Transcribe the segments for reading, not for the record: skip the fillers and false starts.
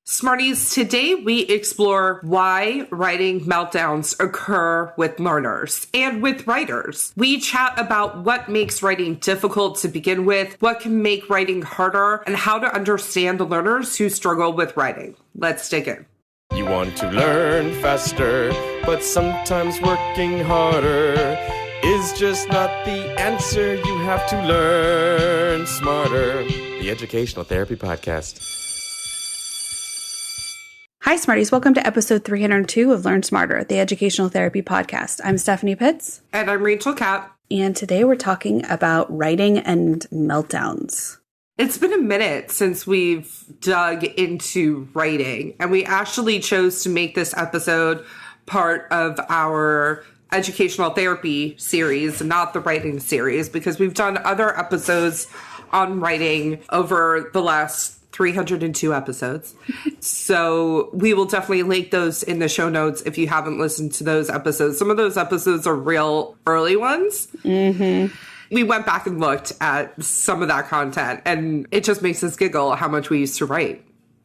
Smarties, today we explore why writing meltdowns occur with learners and with writers. We chat about what makes writing difficult to begin with, what can make writing harder, and how to understand the learners who struggle with writing. Let's dig in. You want to learn faster, but sometimes working harder is just not the answer. You have to learn smarter. The Educational Therapy Podcast. Hi, Smarties. Welcome to episode 302 of Learn Smarter, the Educational Therapy Podcast. I'm Stephanie Pitts. And I'm Rachel Kapp. And today we're talking about writing and meltdowns. It's been a minute since we've dug into writing, and we actually chose to make this episode part of our educational therapy series, not the writing series, because we've done other episodes on writing over the last 302 episodes. So we will definitely link those in the show notes if you haven't listened to those episodes. Some of those episodes are real early ones. We went back and looked at some of that content, and it just makes us giggle how much we used to write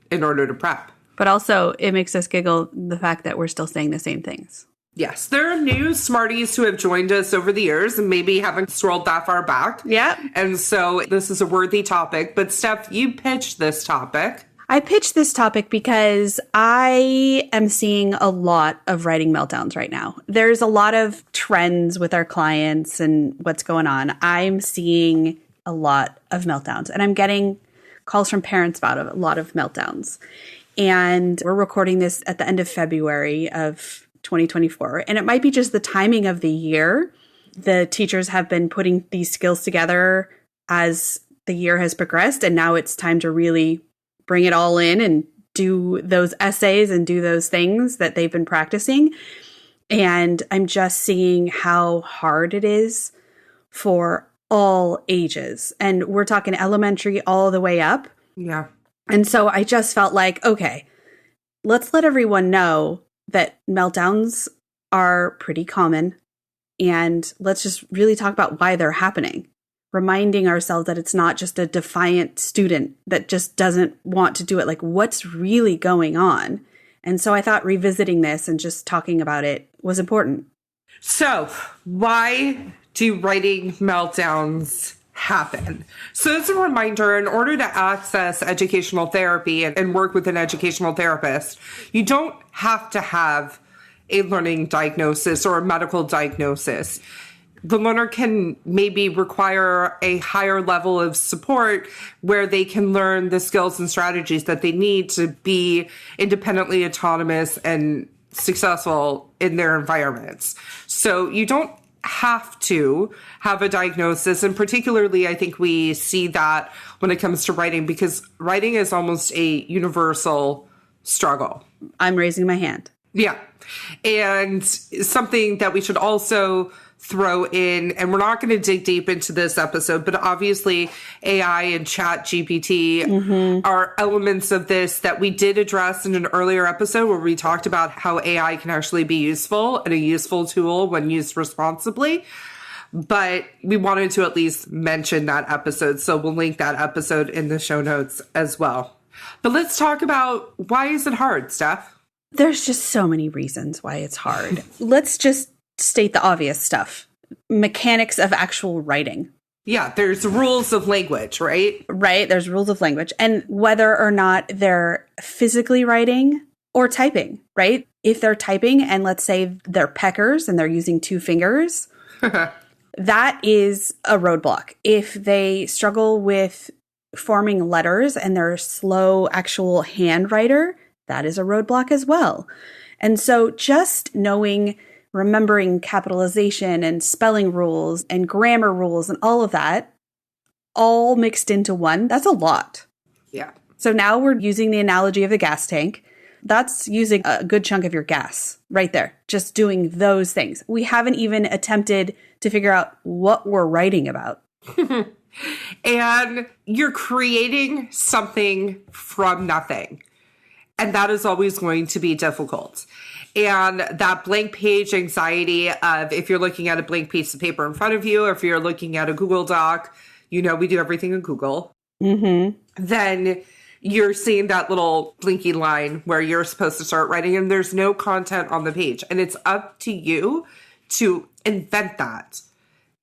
in order to prep. But also, it makes us giggle the fact that we're still saying the same things. Yes, there are new Smarties who have joined us over the years and maybe haven't scrolled that far back. Yeah. And so this is a worthy topic. But Steph, you pitched this topic. I pitched this topic because I am seeing a lot of writing meltdowns right now. There's a lot of trends with our clients and what's going on. I'm seeing a lot of meltdowns, and I'm getting calls from parents about a lot of meltdowns. And we're recording this at the end of February of 2024. And it might be just the timing of the year. The teachers have been putting these skills together as the year has progressed. And now it's time to really bring it all in and do those essays and do those things that they've been practicing. And I'm just seeing how hard it is for all ages. And we're talking elementary all the way up. Yeah. And so I just felt like, okay, let's let everyone know that meltdowns are pretty common, and let's just really talk about why they're happening, reminding ourselves that it's not just a defiant student that just doesn't want to do it, like what's really going on. And so I thought revisiting this and just talking about it was important. So why do writing meltdowns happen? So as a reminder, in order to access educational therapy and work with an educational therapist, you don't have to have a learning diagnosis or a medical diagnosis. The learner can maybe require a higher level of support where they can learn the skills and strategies that they need to be independently autonomous and successful in their environments. So you don't have to have a diagnosis. And particularly, I think we see that when it comes to writing, because writing is almost a universal struggle. I'm raising my hand. Yeah. And something that we should also throw in, and we're not going to dig deep into this episode, but obviously AI and Chat GPT are elements of this that we did address in an earlier episode where we talked about how AI can actually be useful and a useful tool when used responsibly. But we wanted to at least mention that episode, so we'll link that episode in the show notes as well. But let's talk about, why is it hard, Steph? There's just so many reasons why it's hard. Let's just state the obvious stuff. Mechanics of actual writing. Yeah, there's rules of language, right? Right, there's rules of language. And whether or not they're physically writing or typing, right? If they're typing and let's say they're peckers and they're using two fingers, that is a roadblock. If they struggle with forming letters and they're slow actual handwriter, that is a roadblock as well. And so just remembering capitalization and spelling rules and grammar rules and all of that, all mixed into one, that's a lot. Yeah. So now we're using the analogy of the gas tank. That's using a good chunk of your gas right there, just doing those things. We haven't even attempted to figure out what we're writing about. And you're creating something from nothing. And that is always going to be difficult. And that blank page anxiety of, if you're looking at a blank piece of paper in front of you, or if you're looking at a Google Doc, we do everything in Google. Then you're seeing that little blinky line where you're supposed to start writing and there's no content on the page. And it's up to you to invent that.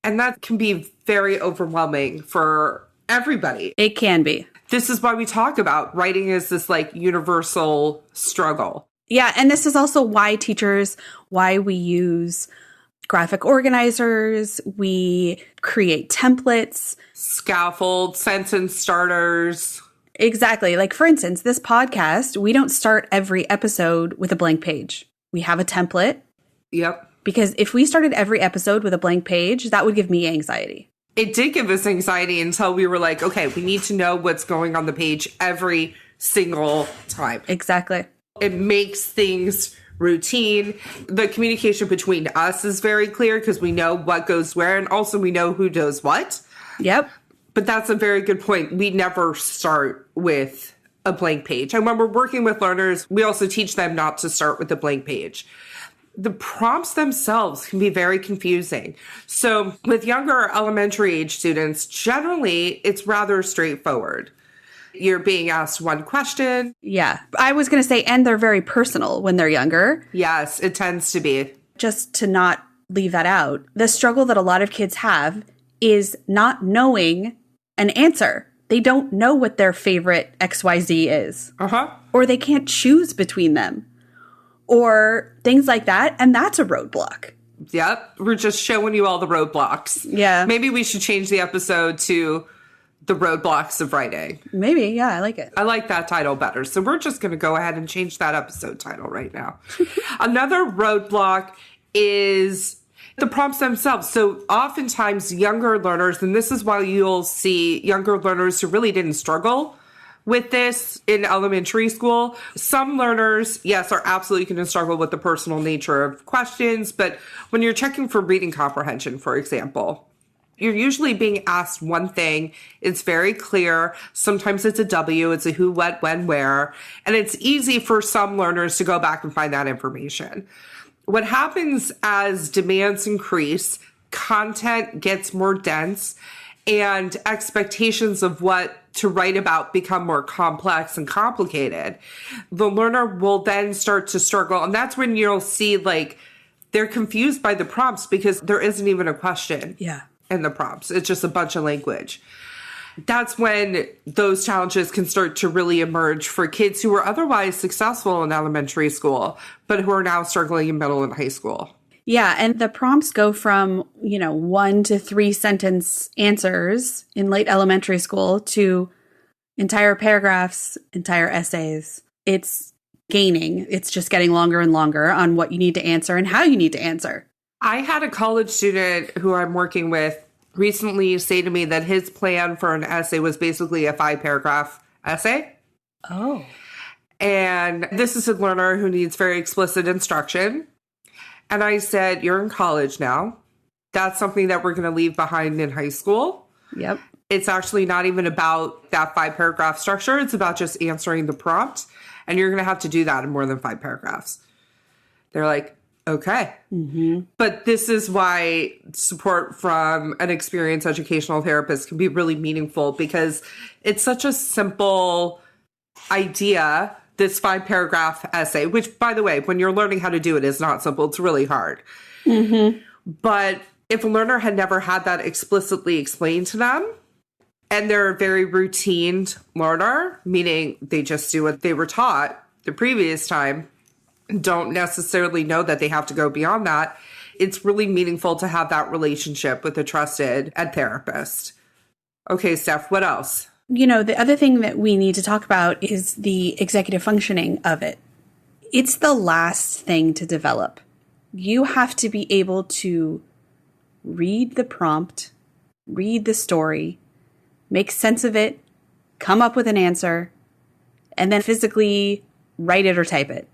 And that can be very overwhelming for everybody. It can be. This is why we talk about writing as this like universal struggle. Yeah. And this is also why we use graphic organizers, we create templates, scaffold, sentence starters. Exactly. Like, for instance, this podcast, we don't start every episode with a blank page. We have a template. Yep. Because if we started every episode with a blank page, that would give me anxiety. It did give us anxiety until we were like, okay, we need to know what's going on the page every single time. Exactly. It makes things routine. The communication between us is very clear because we know what goes where and also we know who does what. Yep. But that's a very good point. We never start with a blank page. And when we're working with learners, we also teach them not to start with a blank page. The prompts themselves can be very confusing. So with younger elementary age students, generally it's rather straightforward. You're being asked one question. Yeah. I was going to say, and they're very personal when they're younger. Yes, it tends to be. Just to not leave that out, the struggle that a lot of kids have is not knowing an answer. They don't know what their favorite XYZ is. Or they can't choose between them. Or things like that. And that's a roadblock. Yep. We're just showing you all the roadblocks. Yeah. Maybe we should change the episode to the roadblocks of writing. Maybe. Yeah, I like it. I like that title better. So we're just going to go ahead and change that episode title right now. Another roadblock is the prompts themselves. So oftentimes younger learners, and this is why you'll see younger learners who really didn't struggle with this in elementary school. Some learners, yes, are absolutely going to struggle with the personal nature of questions. But when you're checking for reading comprehension, for example, you're usually being asked one thing. It's very clear. Sometimes it's a W. It's a who, what, when, where. And it's easy for some learners to go back and find that information. What happens as demands increase, content gets more dense, and expectations of what to write about become more complex and complicated, the learner will then start to struggle. And that's when you'll see like they're confused by the prompts because there isn't even a question. Yeah. In the prompts. It's just a bunch of language. That's when those challenges can start to really emerge for kids who were otherwise successful in elementary school, but who are now struggling in middle and high school. Yeah. And the prompts go from, 1 to 3 sentence answers in late elementary school to entire paragraphs, entire essays. It's gaining. It's just getting longer and longer on what you need to answer and how you need to answer. I had a college student who I'm working with recently say to me that his plan for an essay was basically a 5-paragraph essay. Oh. And this is a learner who needs very explicit instruction. And I said, you're in college now. That's something that we're going to leave behind in high school. Yep. It's actually not even about that 5-paragraph structure. It's about just answering the prompt. And you're going to have to do that in more than 5 paragraphs. They're like, okay. Mm-hmm. But this is why support from an experienced educational therapist can be really meaningful because it's such a simple idea, this 5-paragraph essay, which, by the way, when you're learning how to do it, is not simple. It's really hard. Mm-hmm. But if a learner had never had that explicitly explained to them, and they're a very routine learner, meaning they just do what they were taught the previous time, don't necessarily know that they have to go beyond that, it's really meaningful to have that relationship with a trusted ed therapist. Okay, Steph, what else? The other thing that we need to talk about is the executive functioning of it. It's the last thing to develop. You have to be able to read the prompt, read the story, make sense of it, come up with an answer, and then physically write it or type it.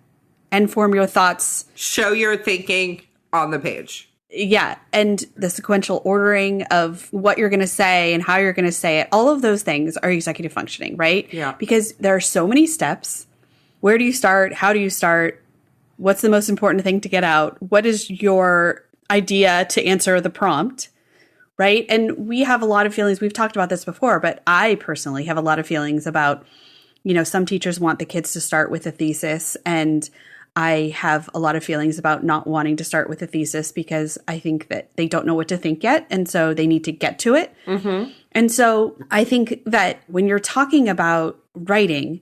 And form your thoughts. Show your thinking on the page. Yeah. And the sequential ordering of what you're going to say and how you're going to say it. All of those things are executive functioning, right? Yeah. Because there are so many steps. Where do you start? How do you start? What's the most important thing to get out? What is your idea to answer the prompt? Right? And we have a lot of feelings. We've talked about this before, but I personally have a lot of feelings about Some teachers want the kids to start with a thesis, and I have a lot of feelings about not wanting to start with a thesis because I think that they don't know what to think yet. And so they need to get to it. Mm-hmm. And so I think that when you're talking about writing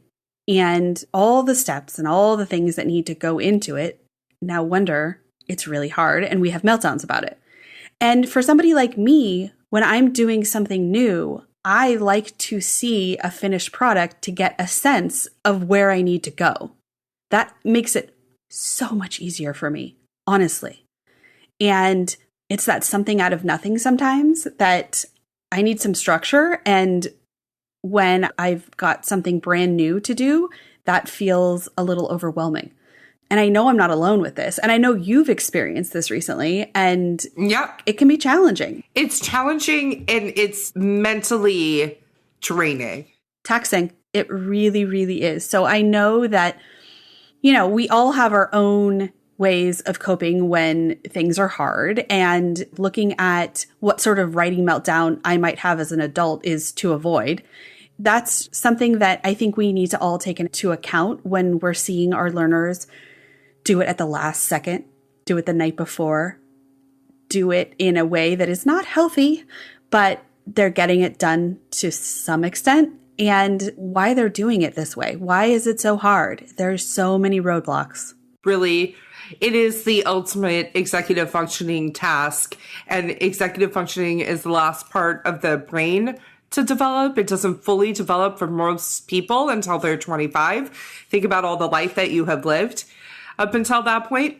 and all the steps and all the things that need to go into it, no wonder it's really hard and we have meltdowns about it. And for somebody like me, when I'm doing something new, I like to see a finished product to get a sense of where I need to go. That makes it so much easier for me, honestly. And it's that something out of nothing sometimes that I need some structure. And when I've got something brand new to do, that feels a little overwhelming. And I know I'm not alone with this. And I know you've experienced this recently. And it can be challenging. It's challenging and it's mentally draining. Taxing. It really, really is. So I know that, we all have our own ways of coping when things are hard. And looking at what sort of writing meltdown I might have as an adult is to avoid. That's something that I think we need to all take into account when we're seeing our learners do it at the last second, do it the night before, do it in a way that is not healthy, but they're getting it done to some extent. And why they're doing it this way. Why is it so hard? There's so many roadblocks. Really, it is the ultimate executive functioning task. And executive functioning is the last part of the brain to develop. It doesn't fully develop for most people until they're 25. Think about all the life that you have lived up until that point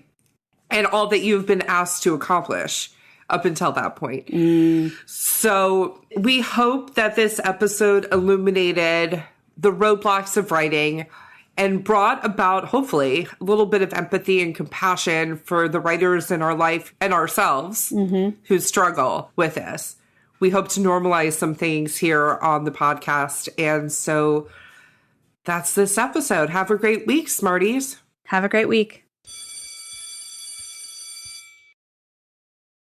and all that you've been asked to accomplish up until that point. So we hope that this episode illuminated the roadblocks of writing and brought about, hopefully, a little bit of empathy and compassion for the writers in our life and ourselves who struggle with this. We hope to normalize some things here on the podcast. And so that's this episode. Have a great week, Smarties. Have a great week.